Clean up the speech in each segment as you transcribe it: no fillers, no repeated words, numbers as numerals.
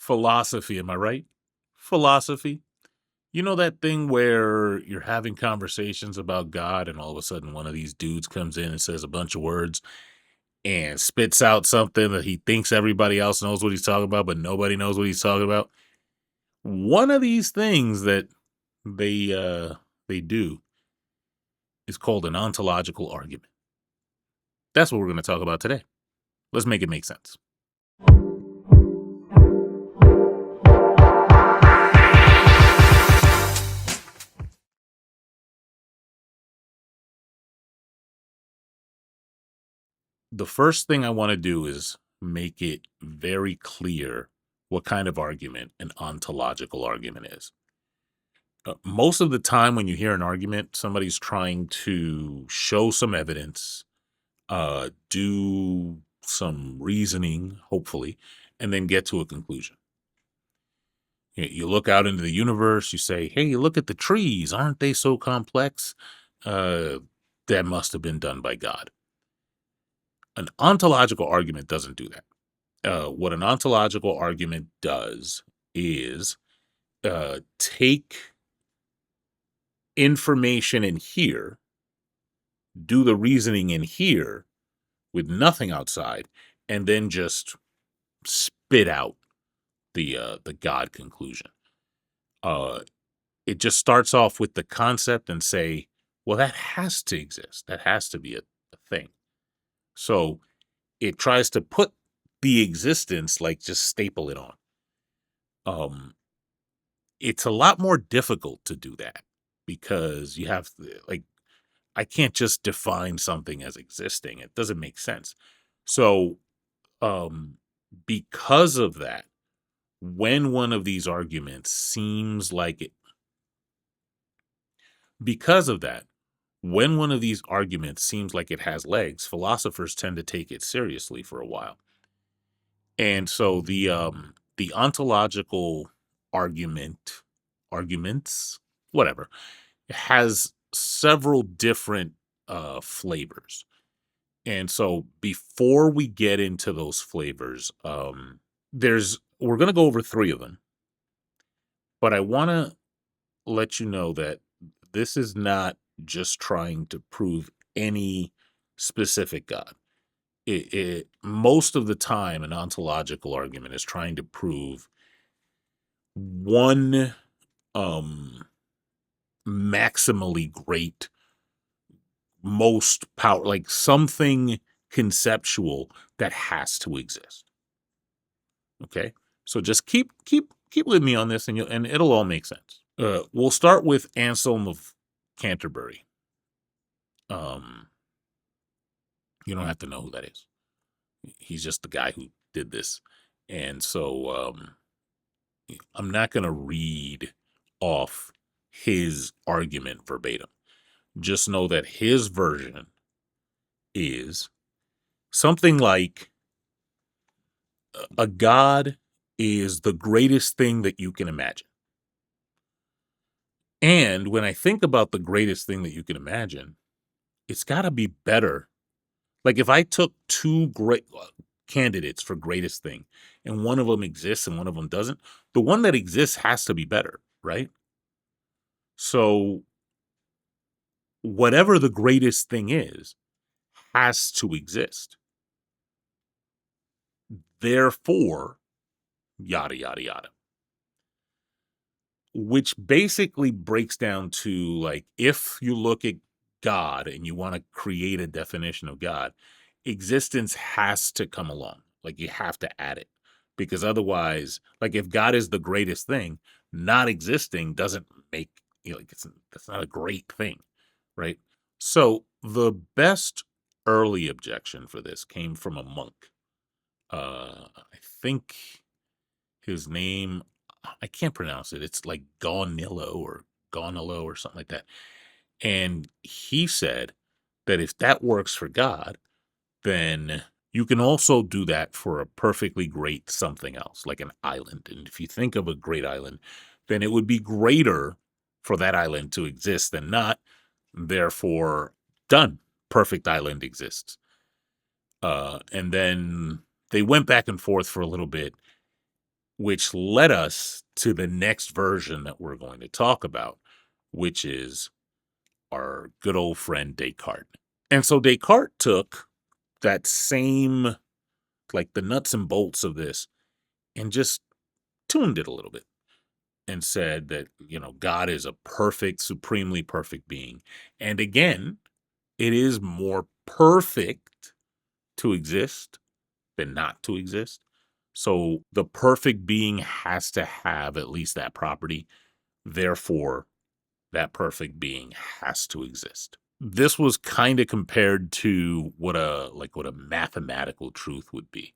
Philosophy, am I right? Philosophy. You know that thing where you're having conversations about God and all of a sudden one of these dudes comes in and says a bunch of words and spits out something that he thinks everybody else knows what he's talking about, but nobody knows what he's talking about. One of these things that they they do is called an ontological argument. That's what we're going to talk about today. Let's make it make sense. The first thing I want to do is make it very clear what kind of argument an ontological argument is. Most of the time when you hear an argument, somebody's trying to show some evidence, do some reasoning, hopefully, and then get to a conclusion. You look out into the universe, you say, hey, look at the trees. Aren't they so complex? That must have been done by God. An ontological argument doesn't do that. What an ontological argument does is take information in here, do the reasoning in here with nothing outside, and then just spit out the God conclusion. It just starts off with the concept and say, well, that has to exist. That has to be a thing. So it tries to put the existence, like just staple it on. It's a lot more difficult to do that because you have like, I can't just define something as existing. It doesn't make sense. So, because of that, when one of these arguments seems like it, because of that, when one of these arguments seems like it has legs, philosophers tend to take it seriously for a while. And so the ontological arguments, whatever, has several different flavors. And so before we get into those flavors, we're going to go over 3 of them. But I want to let you know that this is not just trying to prove any specific God. Most of the time, an ontological argument is trying to prove one maximally great, most power, like something conceptual that has to exist. Okay, so just keep with me on this, and it'll all make sense. We'll start with Anselm of Canterbury. You don't have to know who that is. He's just the guy who did this. And so I'm not going to read off his argument verbatim. Just know that his version is something like a God is the greatest thing that you can imagine. And when I think about the greatest thing that you can imagine, it's got to be better. Like if I took 2 great candidates for greatest thing and one of them exists and one of them doesn't, the one that exists has to be better, right? So whatever the greatest thing is has to exist. Therefore, yada, yada, yada. Which basically breaks down to, like, if you look at God and you want to create a definition of God, existence has to come along. Like, you have to add it. Because otherwise, like, if God is the greatest thing, not existing doesn't make, that's not a great thing, right? So the best early objection for this came from a monk. I think his name, I can't pronounce it. It's like Gonillo or something like that. And he said that if that works for God, then you can also do that for a perfectly great something else, like an island. And if you think of a great island, then it would be greater for that island to exist than not. Therefore, done. Perfect island exists. And then they went back and forth for a little bit. which led us to the next version that we're going to talk about, which is our good old friend Descartes. And so Descartes took that same, like the nuts and bolts of this, and just tuned it a little bit and said that, God is a perfect, supremely perfect being. And again, it is more perfect to exist than not to exist. So the perfect being has to have at least that property. Therefore, that perfect being has to exist. This was kind of compared to what a mathematical truth would be.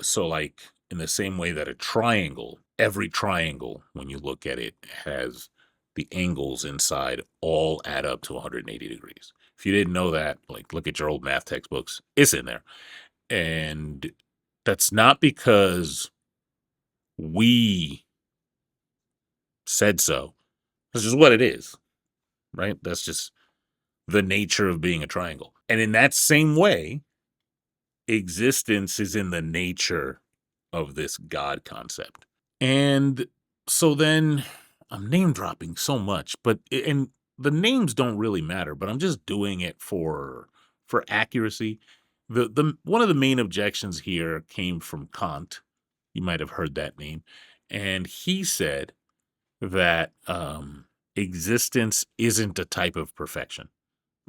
So like in the same way that a triangle, every triangle, when you look at it, has the angles inside all add up to 180 degrees. If you didn't know that, like look at your old math textbooks, it's in there. And that's not because we said so. That's just what it is, right? That's just the nature of being a triangle. And in that same way, existence is in the nature of this God concept. And so then I'm name dropping so much, and the names don't really matter, but I'm just doing it for accuracy. The one of the main objections here came from Kant. You might have heard that name. And he said that existence isn't a type of perfection.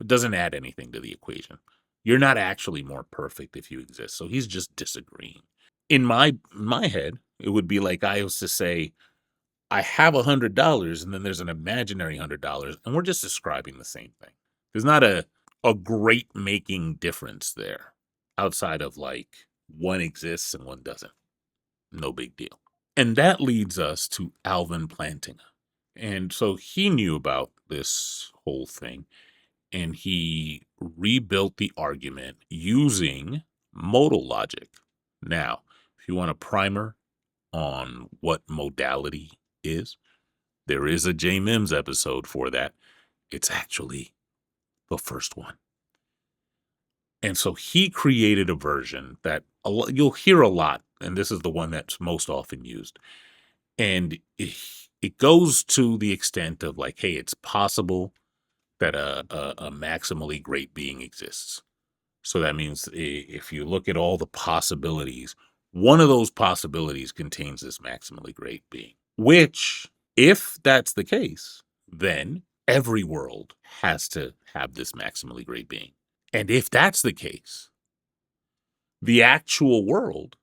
It doesn't add anything to the equation. You're not actually more perfect if you exist. So he's just disagreeing. In my head, it would be like I was to say, I have $100 and then there's an imaginary $100, and we're just describing the same thing. There's not a great making difference there outside of like one exists and one doesn't. No big deal. And that leads us to Alvin Plantinga. And so he knew about this whole thing, and he rebuilt the argument using modal logic. Now, if you want a primer on what modality is, there is a J Mims episode for that. It's actually the first one. And so he created a version that you'll hear a lot, and this is the one that's most often used. And it goes to the extent of like, hey, it's possible that a maximally great being exists. So that means if you look at all the possibilities, one of those possibilities contains this maximally great being, which, if that's the case, then every world has to have this maximally great being. And if that's the case, the actual world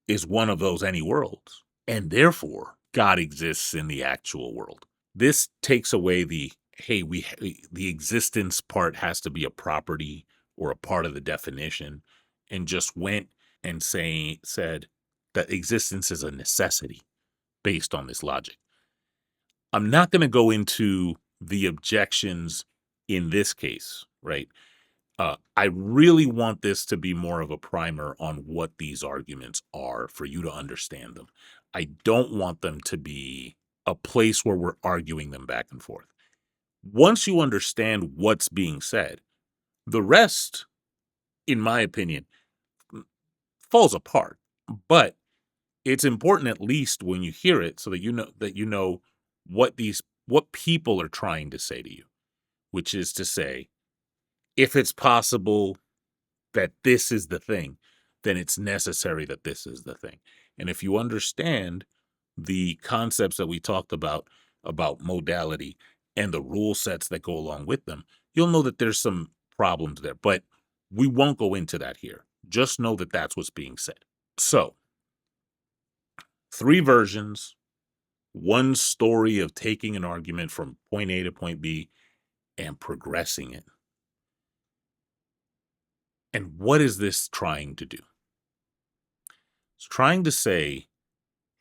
is one of those any worlds. And therefore, God exists in the actual world. This takes away the, hey, the existence part has to be a property or a part of the definition, and just went and said that existence is a necessity based on this logic. I'm not going to go into the objections in this case, right? I really want this to be more of a primer on what these arguments are for you to understand them. I don't want them to be a place where we're arguing them back and forth. Once you understand what's being said, the rest, in my opinion, falls apart. But it's important, at least when you hear it, so that you know what people are trying to say to you, which is to say, if it's possible that this is the thing, then it's necessary that this is the thing. And if you understand the concepts that we talked about modality and the rule sets that go along with them, you'll know that there's some problems there. But we won't go into that here. Just know that that's what's being said. So, 3 versions, one story of taking an argument from point A to point B and progressing it. And what is this trying to do? It's trying to say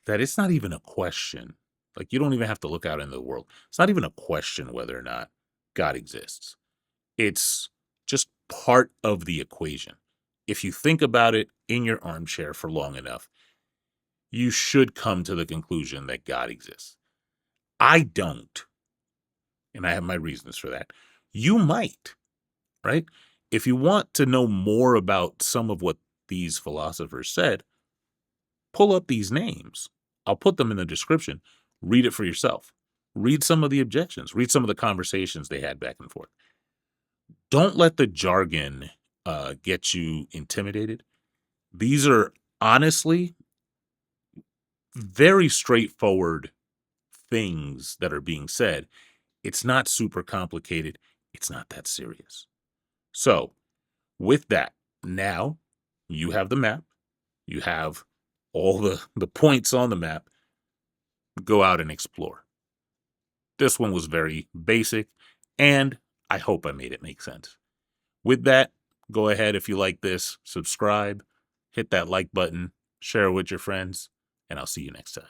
that it's not even a question. Like, you don't even have to look out into the world. It's not even a question whether or not God exists. It's just part of the equation. If you think about it in your armchair for long enough, you should come to the conclusion that God exists. I don't, and I have my reasons for that. You might, right? If you want to know more about some of what these philosophers said, pull up these names. I'll put them in the description. Read it for yourself. Read some of the objections. Read some of the conversations they had back and forth. Don't let the jargon get you intimidated. These are honestly very straightforward things that are being said. It's not super complicated. It's not that serious. So, with that, now you have the map. You have all the points on the map. Go out and explore. This one was very basic, and I hope I made it make sense. With that, go ahead if you like this, subscribe, hit that like button, share it with your friends, and I'll see you next time.